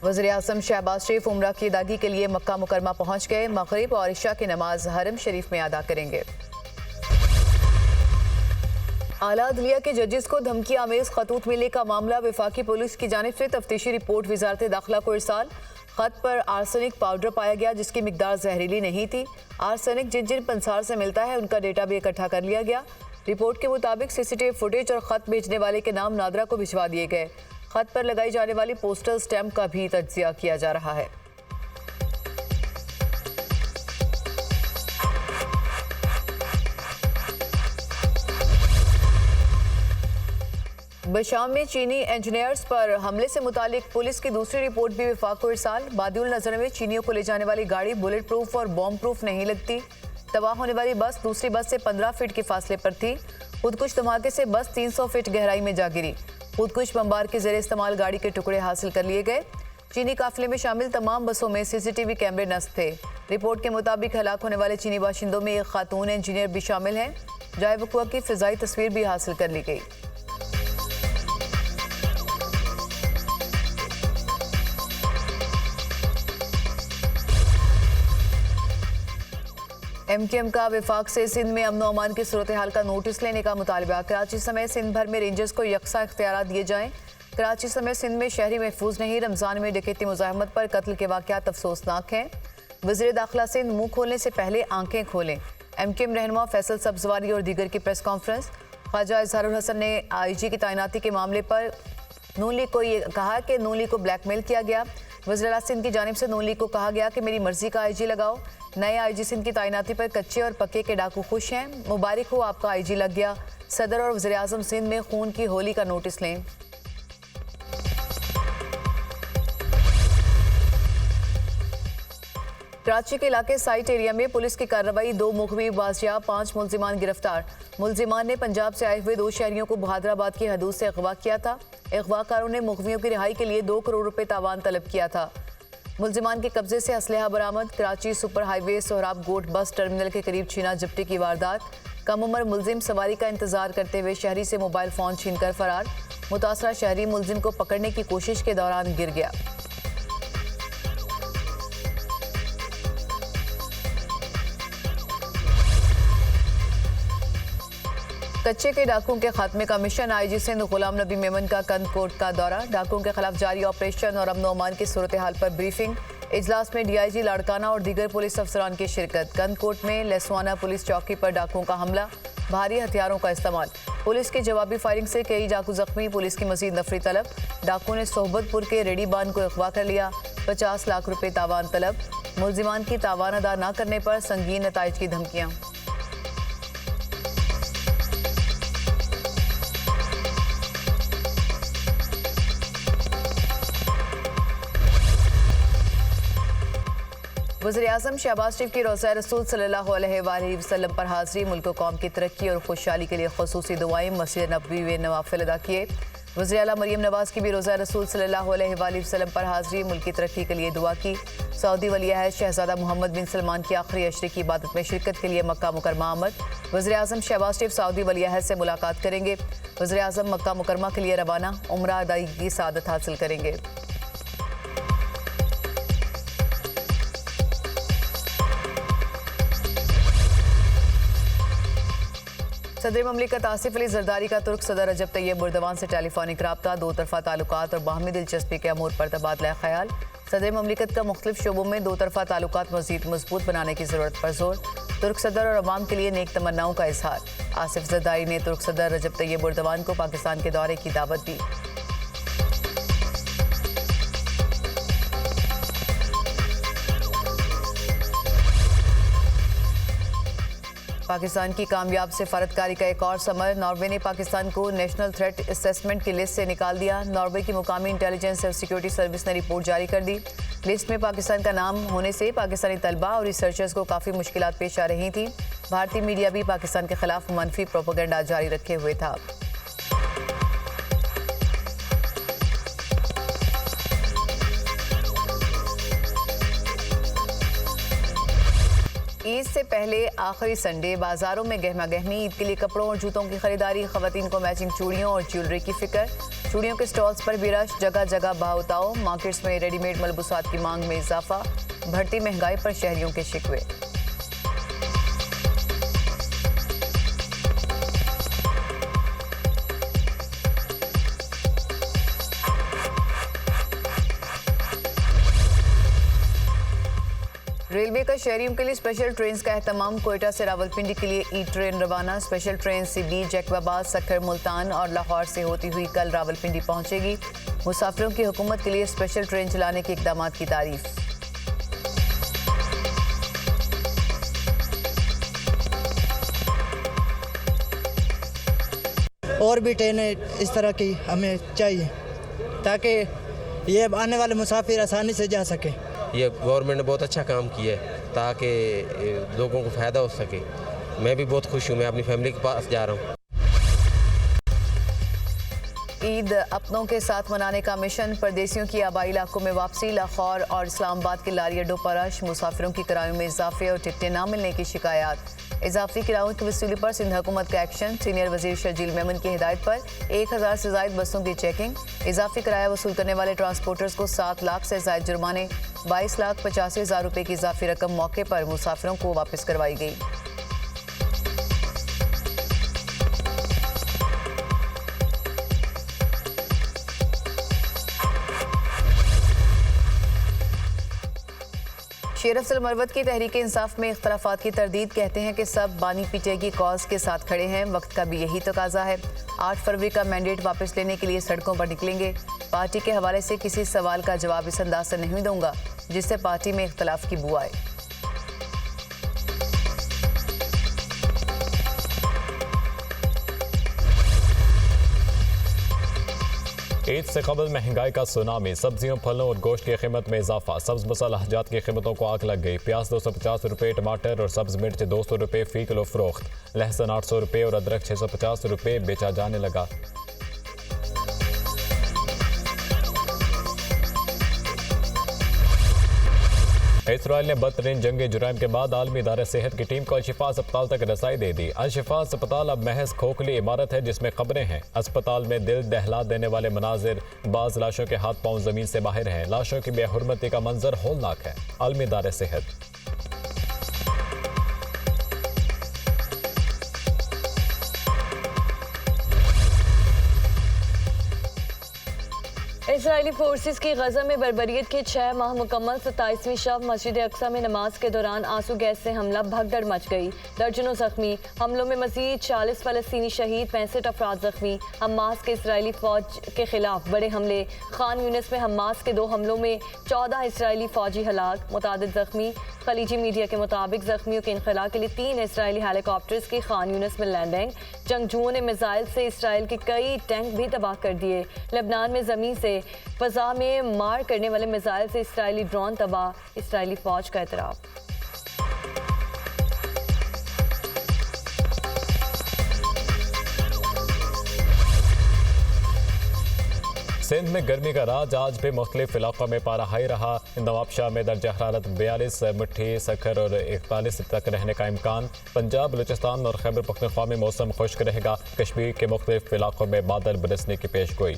वज़ीर-ए-आज़म शहबाज शरीफ उम्रा की अदायगी के लिए मक्का मुकरमा पहुंच गए। मगरिब और इशा की नमाज हरम शरीफ में अदा करेंगे। आला अदलिया के जजेस को धमकी आमेज खतूत मिलने का मामला वफाकी पुलिस की जानिब से तफ्तीशी रिपोर्ट वजारत दाखिला को इरसाल। खत पर आर्सेनिक पाउडर पाया गया जिसकी मिकदार जहरीली नहीं थी। आर्सेनिक जिन जिन पंसार से मिलता है उनका डेटा भी इकट्ठा कर लिया गया। रिपोर्ट के मुताबिक सीसीटीवी फुटेज और खत भेजने वाले के नाम नादरा को भिजवा दिए गए। खत पर लगाई जाने वाली पोस्टल स्टैंप का भी तज्जिया किया जा रहा है। बशाम में चीनी इंजीनियर्स पर हमले से मुतालिक पुलिस की दूसरी रिपोर्ट भी विफाक को इरसाल। बादिउल नजर में चीनियों को ले जाने वाली गाड़ी बुलेट प्रूफ और बॉम्ब प्रूफ नहीं लगती। तबाह होने वाली बस दूसरी बस से 15 फीट के फासले पर थी। खुदकुश धमाके से बस 300 फीट गहराई में जा गिरी। खुदकुश बम्बार के जरिए इस्तेमाल गाड़ी के टुकड़े हासिल कर लिए गए। चीनी काफिले में शामिल तमाम बसों में सीसीटीवी कैमरे नस्ब थे। रिपोर्ट के मुताबिक हलाक होने वाले चीनी बाशिंदों में एक खातून इंजीनियर भी शामिल हैं। जाए वक़ुआ की फिजाई तस्वीर भी हासिल कर ली गई। MKM का विफाक से सिंध में अमन अमान की सूरत हाल का नोटिस लेने का मुतालबा। कराची समेत सिंध भर में रेंजर्स को यकसा इख्तियारात दिए जाएं। कराची समेत सिंध में शहरी महफूज नहीं। रमजान में डकैती मुजाहमत पर कत्ल के वाक़यात अफसोसनाक हैं। वज़ीर दाखिला सिंध मुंह खोलने से पहले आंखें खोलें। MKM रहनुमा फैसल सब्जवारी और दीगर की प्रेस कॉन्फ्रेंस। ख्वाजा इजहारुल हसन ने IG की तैनाती के मामले पर नून लीग को ये कहा कि नून लीग को ब्लैकमेल किया गया। वज़ीर सिंध की जानिब से नून लीग को कहा गया कि मेरी मर्जी का IG लगाओ। नए IG सिंध की तैनाती पर कच्चे और पक्के के डाकू खुश हैं। मुबारक हो, आपका IG लग गया। सदर और वज़ीर आज़म सिंध में खून की होली का नोटिस लें। कराची के इलाके साइट एरिया में पुलिस की कार्रवाई। 2 मुखबिर बाजियाब, 5 मुलजिमान गिरफ्तार। मुलजिमान ने पंजाब से आए हुए 2 शहरियों को बहादराबाद की हदूद से अगवा किया था। अगवाकारों ने मुखबियों की रिहाई के लिए 2 करोड़ रुपए तावान तलब किया था। मुलजिमान के कब्जे से असलहा बरामद। कराची सुपर हाईवे सोहराब गोट बस टर्मिनल के करीब छीना झपटी की वारदात। कम उम्र मुलजिम सवारी का इंतजार करते हुए शहरी से मोबाइल फ़ोन छीनकर फरार। मुतासरा शहरी मुलजिम को पकड़ने की कोशिश के दौरान गिर गया। कच्चे के डाकुओं के खात्मे का मिशन। IG सिंध गुलाम नबी मेमन का कंद कोर्ट का दौरा। डाकुओं के खिलाफ जारी ऑपरेशन और अमन अमान की सूरत हाल पर ब्रीफिंग। इजलास में DIG लाड़काना और दीगर पुलिस अफसरान की शिरकत। कंद कोर्ट में लेसवाना पुलिस चौकी पर डाकुओं का हमला, भारी हथियारों का इस्तेमाल। पुलिस की जवाबी फायरिंग से कई डाकू जख्मी। पुलिस की मजीद नफरी तलब। डाकुओं ने सोहबतपुर के रेडी बांध को अगवा कर लिया। 50 लाख रुपए तावान तलब। मुलजिमान की तावान अदा न करने पर संगीन नताइज की धमकियाँ। वज़ीर-ए-आज़म शहबाज शरीफ की रोज़ा रसूल सल्लल्लाहु अलैहि वसल्लम पर हाज़री। मुल्क कौम की तरक्की और खुशहाली के लिए ख़ुसूसी दुआएं। मस्जिद नबवी में नवाफिल अदा किए। वज़ीर आला मरियम नवाज़ की भी रोज़ा रसूल सल्लल्लाहु अलैहि वसल्लम पर हाज़री। मुल्क की तरक्की के लिए दुआ की। सऊदी वली-ए-अहद शहज़ादा मोहम्मद बिन सलमान की आखिरी अशरे की इबादत में शिरकत के लिए मक्का मुकरमा आमद। वज़ीर-ए-आज़म शहबाज शरीफ सऊदी वली-ए-अहद से मुलाकात करेंगे। वज़ीर-ए-आज़म मक्का मुकरमा के लिए रवाना। उम्रा अदायगी की सआदत हासिल करेंगे। सदर ममलिकत आसिफ अली जरदारी का तुर्क सदर रजब तैयब एर्दोगान से टेलीफोनिक रब्ता। 2 तरफ़ा ताल्लुकात और बाहमी दिलचस्पी के अमूर पर तबादला ख्याल। सदर ममलिकत का मुख्तलिफ शोबों में 2 तरफ़ा ताल्लुकात मज़ीद मजबूत बनाने की ज़रूरत पर जोर। तुर्क सदर और अवाम के लिए नेक तमन्नाओं का इजहार। आसिफ जरदारी ने तुर्क सदर रजब तैयब एर्दोगान को पाकिस्तान के दौरे की दावत दी। पाकिस्तान की कामयाब सिफारतकारी का एक और समर। नॉर्वे ने पाकिस्तान को नेशनल थ्रेट असेसमेंट की लिस्ट से निकाल दिया। नॉर्वे की मुकामी इंटेलिजेंस और सिक्योरिटी सर्विस ने रिपोर्ट जारी कर दी। लिस्ट में पाकिस्तान का नाम होने से पाकिस्तानी तलबा और रिसर्चर्स को काफ़ी मुश्किलात पेश आ रही थी। भारतीय मीडिया भी पाकिस्तान के खिलाफ मनफी प्रोपेगेंडा जारी रखे हुए था। ईद से पहले आखिरी संडे बाजारों में गहमा गहमी। ईद के लिए कपड़ों और जूतों की खरीदारी, खवातीन को मैचिंग चूड़ियों और ज्वेलरी की फिक्र। चूड़ियों के स्टॉल्स पर भी रश, जगह जगह भाव उताव। मार्केट्स में रेडीमेड मलबूसात की मांग में इजाफा, बढ़ती महंगाई पर शहरियों के शिकवे। रेलवे का शहरियों के लिए स्पेशल ट्रेन का एहतमाम। कोयटा से रावलपिंडी के लिए ई ट्रेन रवाना। Special train CB, Jacobabad, Sukkur, Multan और लाहौर से होती हुई कल रावलपिंडी पहुंचेगी। मुसाफिरों की हुकूमत के लिए स्पेशल ट्रेन चलाने के इकदाम की तारीफ। और भी ट्रेनें इस तरह की हमें चाहिए ताकि ये आने वाले मुसाफिर आसानी से जा सके। ये गवर्नमेंट ने बहुत अच्छा काम किया है ताकि लोगों को फ़ायदा हो सके। मैं भी बहुत खुश हूँ, मैं अपनी फैमिली के पास जा रहा हूँ। ईद अपनों के साथ मनाने का मिशन। परदेसियों की आबाई इलाकों में वापसी। लाहौर और इस्लामाबाद के लारी अड्डों पर रश। मुसाफिरों की किरायों में इजाफे और टिकटें न मिलने की शिकायत। इजाफी किरायों की वसूली पर सिंध हुकूमत का एक्शन। सीनियर वजीर शर्जील मेमन की हिदायत पर 1000 से ज्यादा बसों की चेकिंग। इजाफी किराया वसूल करने वाले ट्रांसपोर्टर्स को 7 लाख से ज्यादा जुर्माने। 22,85,000 रुपये की इजाफी रकम मौके पर मुसाफिरों को वापस करवाई गई। शेर अफजल मरवत की तहरीक इंसाफ में इख्तलाफात की तरदीद। कहते हैं कि सब बानी पीटे की कॉज के साथ खड़े हैं। वक्त का भी यही तकाजा है। 8 फरवरी का मैंडेट वापस लेने के लिए सड़कों पर निकलेंगे। पार्टी के हवाले से किसी सवाल का जवाब इस अंदाज से नहीं दूंगा जिससे पार्टी में इख्तलाफ की बू आए। ईद से कबल महंगाई का सुनामी। सब्जियों, फलों और गोश्त की कीमत में इजाफा। सब्ज मसाला हजात की कीमतों को आग लग गई। प्याज 250 रुपये, टमाटर और सब्ज मिर्च 200 रुपये फी किलो फरोख्त। लहसुन 800 रुपये और अदरक 650 रुपये बेचा जाने लगा। इसराइल ने बदतरीन जंगी जुराइम के बाद आलमी इदारे सेहत की टीम को अल-शिफा अस्पताल तक रसाई दे दी। अल-शिफा अस्पताल अब महज खोखली इमारत है जिसमें खबरें हैं। अस्पताल में दिल दहला देने वाले मनाजिर। बाज लाशों के हाथ पांव जमीन से बाहर हैं। लाशों की बेहुरमती का मंजर होलनाक है। आलमी इदारे सेहत। इसराइली फोर्सेस की गजा में बर्बरियत के 6 माह मुकम्मल 27वीं शब मस्जिद अक्सा में नमाज के दौरान आंसू गैस से हमला, भगदड़ मच गई। दर्जनों जख्मी। हमलों में मजीद 40 फलस्तीनी शहीद, 65 अफराद जख्मी। हमास के इसराइली फौज के खिलाफ बड़े हमले। खान यूनिस में हमास के 2 हमलों में 14 इसराइली फौजी हलाक, मुतादिद जख्मी। खलीजी मीडिया के मुताबिक जख्मियों के इनखला के लिए 3 इसराइली हेलीकॉप्टर्स की खान यूनिस में लैंडिंग। जंगजुओं ने मिसाइल से इसराइल के कई टैंक भी तबाह कर दिए। लेबनान में जमीन से फजा में मार करने वाले मिसाइल से इसराइली ड्रोन तबाह। इसराइली फौज का एतराफ। सिंध में गर्मी का राज आज भी मुख्तलिफ इलाकों में पारा हाई रहा। नवाबशाह में दर्जा हरारत 42, मुट्ठी, सखर और 41 तक रहने का इम्कान। पंजाब, बलूचिस्तान और खैबर पख्तूनख्वा में मौसम खुश्क रहेगा। कश्मीर के मुख्तलिफ इलाकों में बादल बरसने की पेशगोई।